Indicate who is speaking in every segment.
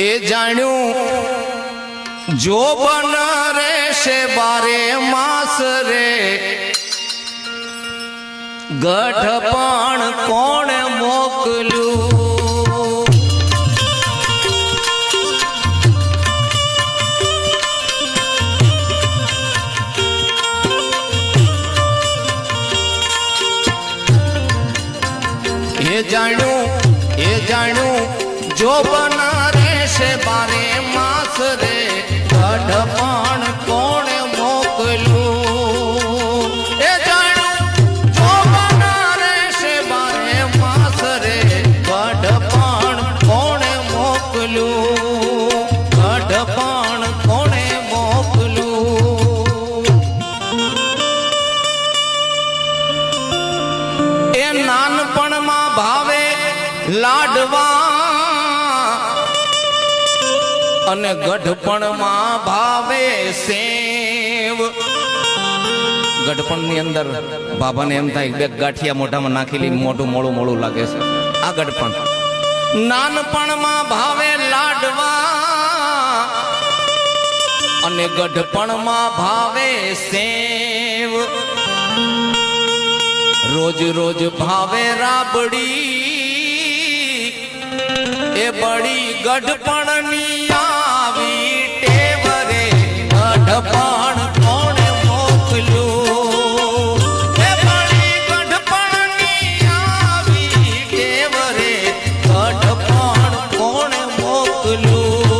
Speaker 1: એ જાણ્યું જો બન રહેશે બારે માસ રે ગઢ પણ કોણ મોકલ્યું એ જાણ્યું જો બન રહેશે બારે માસ રે ગઢ પણ કોણે મોકલ્યું એ જાણ્યું જો બન રહેશે બારે માસ રે ગઢ પણ કોણે મોકલ્યું ગઢ પણ કોણે મોકલ્યું એ નાનપણમાં ભાવે લાડવા અને ગઢપણમાં ભાવે સેવ ગઢપણ ની અંદર બાબાને એમ થાય બે ગાંઠિયા મોઢામાં નાખેલી મોઢું મોળું મોળું લાગે છે આ ગઢપણ નાનપણમાં ભાવે લાડવા અને ગઢપણમાં ભાવે સેવ રોજ રોજ ભાવે રાબડી એ બડી ગઢપણની આવી ટેવ રે ગઢપણ કોણે મોકલ્યું એ બડી ગઢપણની આવી ટેવ રે ગઢપણ કોણે મોકલ્યું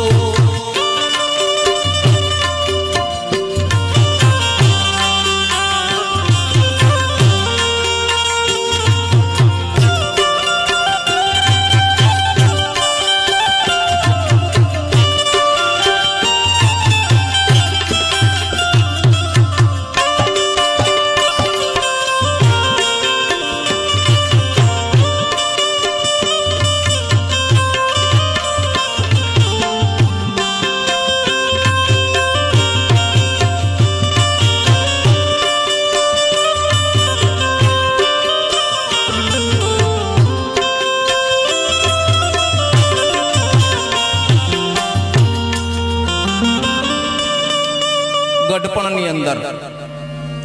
Speaker 1: ગઢપણ ની અંદર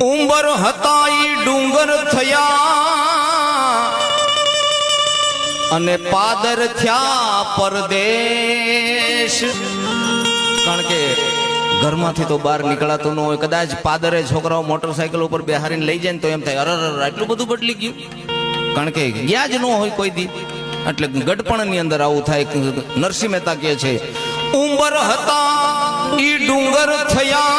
Speaker 1: ઉંબર હતા ઈ ડુંગર થયા અને પાદર થયા પરદેશ કારણ કે ઘરમાંથી તો બહાર નીકળાતું ન હોય કદાચ પાદરે છોકરાઓ મોટરસાયકલ ઉપર બેહારીને લઈ જાય ને તો એમ થાય અરર આટલું બધું બદલી ગયું કારણ કે ગયા જ ન હોય કોઈ દી એટલે ગઢપણ ની અંદર આવું થાય નરસિંહ મહેતા કહે છે ઉંબર હતા ઈ ડુંગર થયા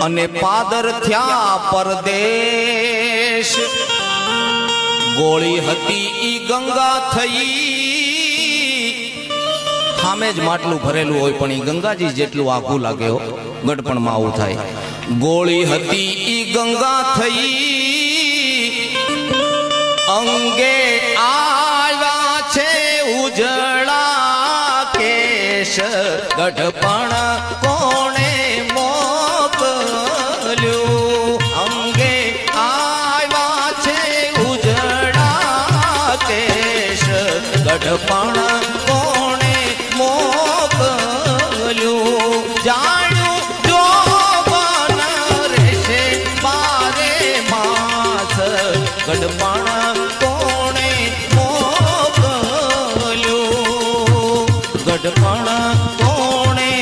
Speaker 1: અને પાદર થયા પરદેશ ગોળી હતી ઈ ગંગા થઈ સામે જ માટલું ભરેલું હોય પણ ઈ ગંગાજી જેટલું આખું લાગે ગઢપણમાં આવું થાય ગોળી હતી ઈ ગંગા થઈ અંગે આવ્યા છે ઉજળા કેશ ગઢપણ કોણે મોકલ્યું અંગે આવ્યા છે ઉજળા કેશ ગઢપણ કોણે મોકલ્યું જાણ્યું જો બન રહેશે બારે માસ ગઢપણ કોણે મોકલ્યું ગઢપણ કોણે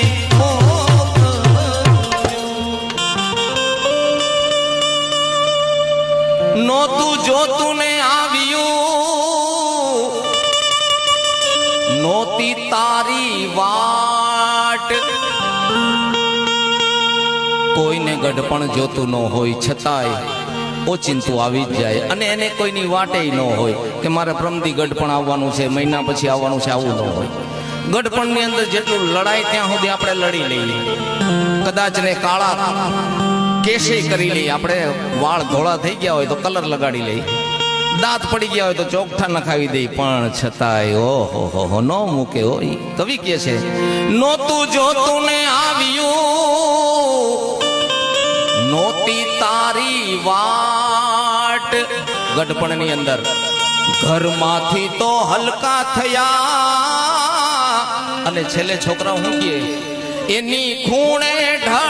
Speaker 1: નોતું જોતું ને આવ્યું નોતી તારી વાટ કોઈને ગઢપણ જોતું ન હોય છતાંય ઓચિંતું આવી જ જાય અને એને કોઈની વાટે ન હોય કે મારે પ્રમદી ગઢપણ આવવાનું છે મહિના પછી આવવાનું છે આવું ન હોય ગઢપણ ની અંદર જેટલું લડાય ત્યાં સુધી આપણે લડી લઈએ કદાચ ને કાળા કેશે કરી લઈએ આપણે વાળ ધોળા થઈ ગયા હોય તો કલર લગાડી લઈએ દાંત પડી ગયા હોય તો ચોકઠા નખાવી દઈ પણ છતાંય ઓહો ન મૂકે હોય કવિ કે છે નોતું જોતું ને આવ્યું નોતી તારી વાટ ગઢપણ ની અંદર ઘરમાંથી તો હલકા થયા અને છેલ્લે છોકરા શું કહે એની ખૂણે ઢળ